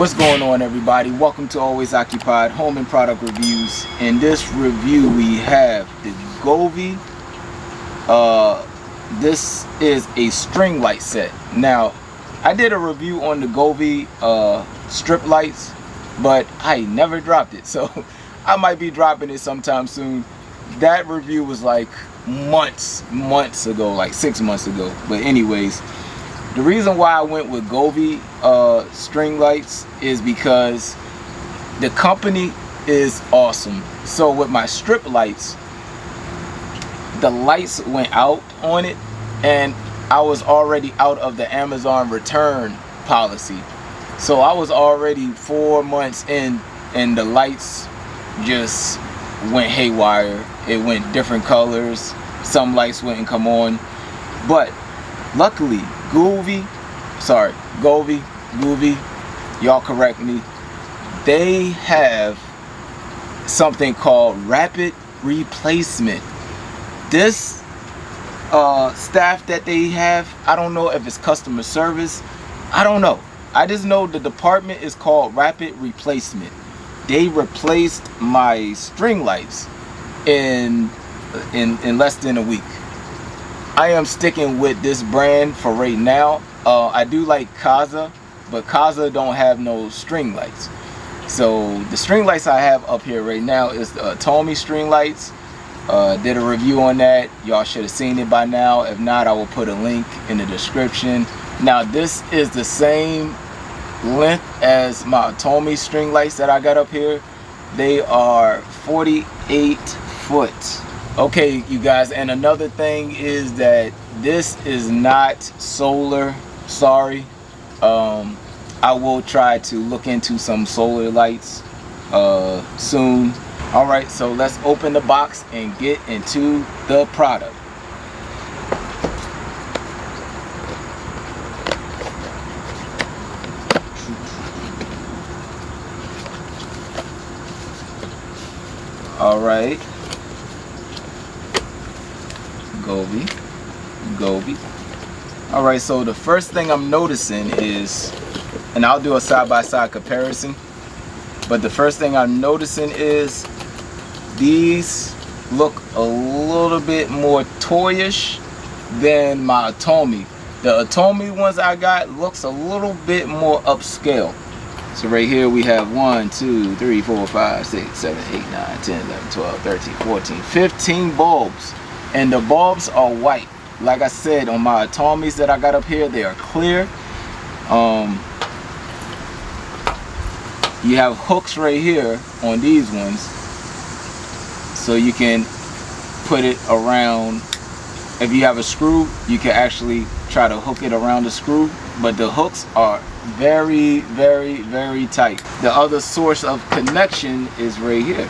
What's going on, everybody? Welcome to Always Occupied Home and Product Reviews. In this review we have the Govee. This is a string light set. Now I did a review on the Govee strip lights, but I never dropped it, so I might be dropping it sometime soon. That review was like months ago, like 6 months ago. But anyways, the reason why I went with Govee string lights is because the company is awesome. So with my strip lights, the lights went out on it and I was already out of the Amazon return policy. So I was already 4 months in and the lights just went haywire. It went different colors. Some lights wouldn't come on. But luckily, Govee, y'all correct me, they have something called rapid replacement. This staff that they have, I don't know if it's customer service, I don't know. I just know the department is called rapid replacement. They replaced my string lights in less than a week. I am sticking with this brand for right now. I do like Kaza, but Kaza don't have no string lights. So the string lights I have up here right now is the Tomy string lights. Did a review on that. Y'all should have seen it by now. If not, I will put a link in the description. Now this is the same length as my Tomy string lights that I got up here. They are 48 foot. Okay, you guys, and another thing is that this is not solar. Sorry. I will try to look into some solar lights soon. All right, so let's open the box and get into the product. All right. Govee. All right, so the first thing I'm noticing is, and I'll do a side-by-side comparison, but the first thing I'm noticing is these look a little bit more toyish than my Tomy. The Tomy ones I got looks a little bit more upscale. So right here we have 1, 2, 3, 4, 5, 6, 7, 8, 9, 10, 11, 12, 13, 14, 15 bulbs. And the bulbs are white. Like I said, on my Tomys that I got up here, they are clear. You have hooks right here on these ones, so you can put it around. If you have a screw, you can actually try to hook it around the screw, but the hooks are very, very, very tight. The other source of connection is right here.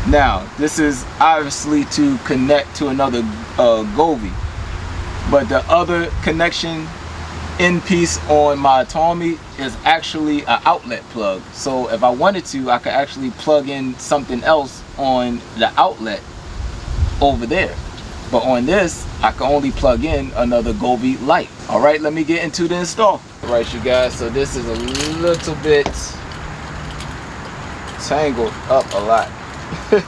Now, this is obviously to connect to another Govee, but the other connection in piece on my Tomy is actually an outlet plug. So if I wanted to, I could actually plug in something else on the outlet over there. But on this, I can only plug in another Govee light. All right, let me get into the install. All right, you guys, so this is a little bit tangled up a lot. So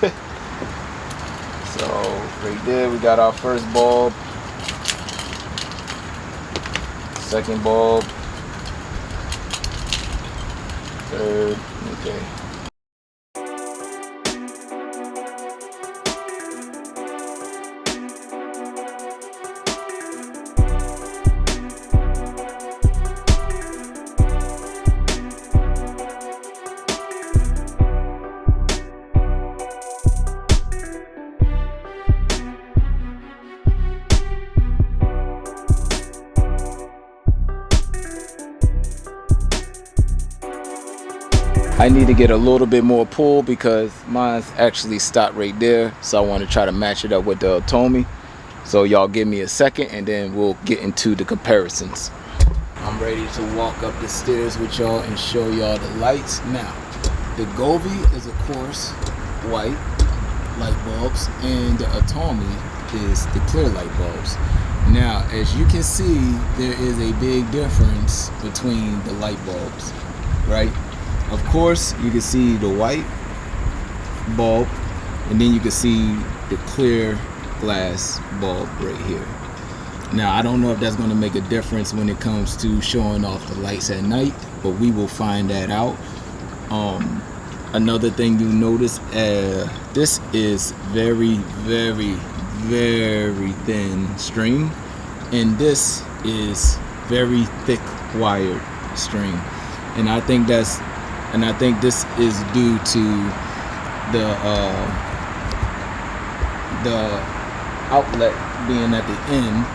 right there we got our first bulb, second bulb, third. Okay. I need to get a little bit more pull because mine's actually stopped right there, so I want to try to match it up with the Tomy. So y'all give me a second and then we'll get into the comparisons. I'm ready to walk up the stairs with y'all and show y'all the lights. Now, the Govee is of course white. light bulbs, and the Atomi is the clear light bulbs. Now, as you can see, there is a big difference between the light bulbs, right? Of course, you can see the white bulb, and then you can see the clear glass bulb right here. Now, I don't know if that's going to make a difference when it comes to showing off the lights at night, but we will find that out. Another thing you notice, this is very, very, very thin string, and this is very thick wired string, and I think this is due to the outlet being at the end.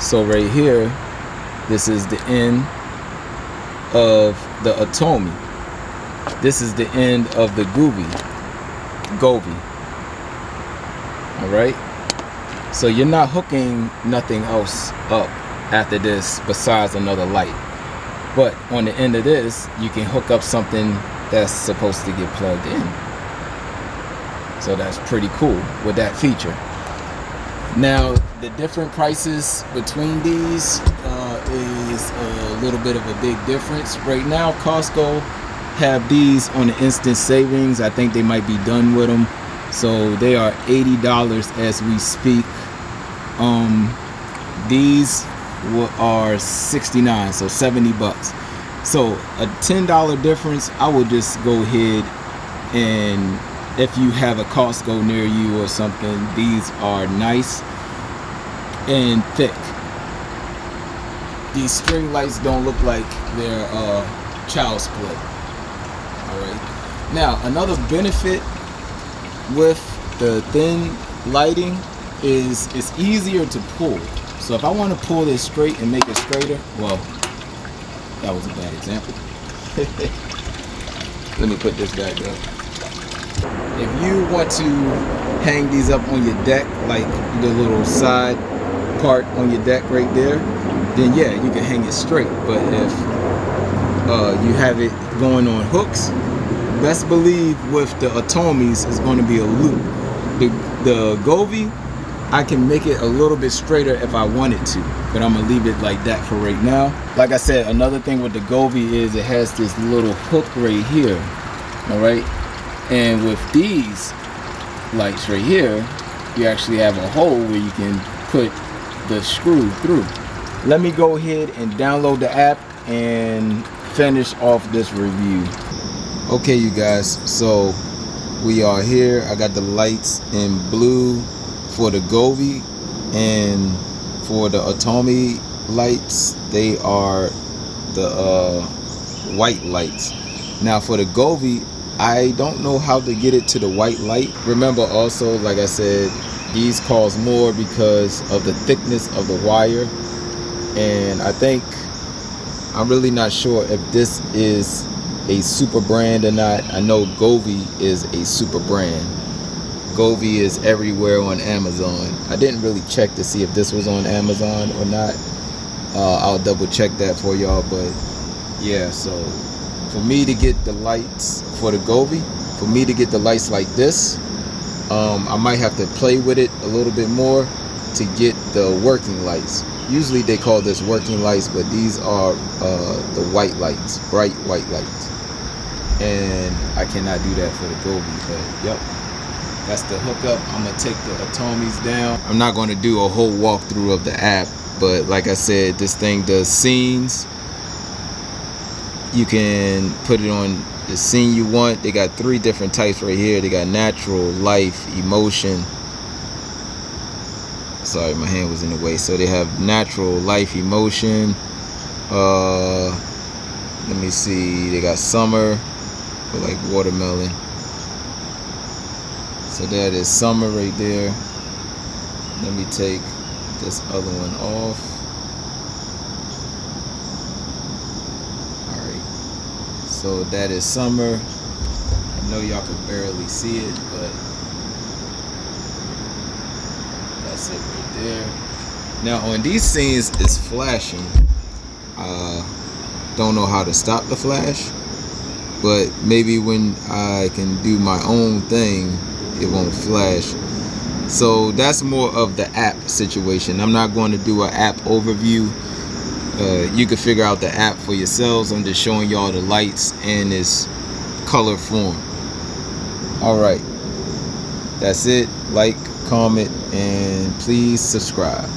So right here, this is the end of the Atomi. This is the end of the Govee. All right. So you're not hooking nothing else up after this besides another light. But on the end of this, you can hook up something that's supposed to get plugged in. So that's pretty cool with that feature. Now, the different prices between these is a little bit of a big difference. Right now, Costco have these on the instant savings. I think they might be done with them. So they are $80 as we speak. These are $69, so 70 bucks. So a $10 difference. I will just go ahead, and if you have a Costco near you or something, these are nice and thick. These string lights don't look like they're child's play. Alright. Now, another benefit with the thin lighting is it's easier to pull. So if I want to pull this straight and make it straighter, well, that was a bad example. Let me put this back up. If you want to hang these up on your deck, like the little side part on your deck right there, then yeah, you can hang it straight. But if you have it going on hooks, best believe with the Atomis is going to be a loop. The Govee, I can make it a little bit straighter if I wanted to, but I'm gonna leave it like that for right now. Like I said, another thing with the Govee is it has this little hook right here. All right, and with these lights right here, you actually have a hole where you can put the screw through. Let me go ahead and download the app and finish off this review. Okay, you guys, so we are here. I got the lights in blue for the Govee, and for the Atomi lights, they are the white lights. Now for the Govee, I don't know how to get it to the white light. Remember also, like I said, these cost more because of the thickness of the wire, and I'm really not sure if this is a super brand or not. I know Govee is a super brand. Govee is everywhere on Amazon. I didn't really check to see if this was on Amazon or not. I'll double check that for y'all, but yeah, so for me to get the lights for the Govee, for me to get the lights like this, I might have to play with it a little bit more to get the working lights. Usually they call this working lights, but these are the white lights, bright white lights. And I cannot do that for the Govee, but yep. That's the hookup. I'm gonna take the Atomis down. I'm not gonna do a whole walkthrough of the app, but like I said, this thing does scenes. You can put it on the scene you want. They got 3 different types right here. They got natural, life, emotion. Sorry, my hand was in the way. So they have natural, life, emotion. Let me see. They got summer, for like watermelon. So that is summer right there. Let me take this other one off. Alright. So that is summer. I know y'all can barely see it, but that's it right there. Now on these scenes, it's flashing. don't know how to stop the flash, but maybe when I can do my own thing, it won't flash. So that's more of the app situation. I'm not going to do an app overview. You can figure out the app for yourselves. I'm just showing y'all the lights in its color form. Alright, that's it. Like, comment, and please subscribe.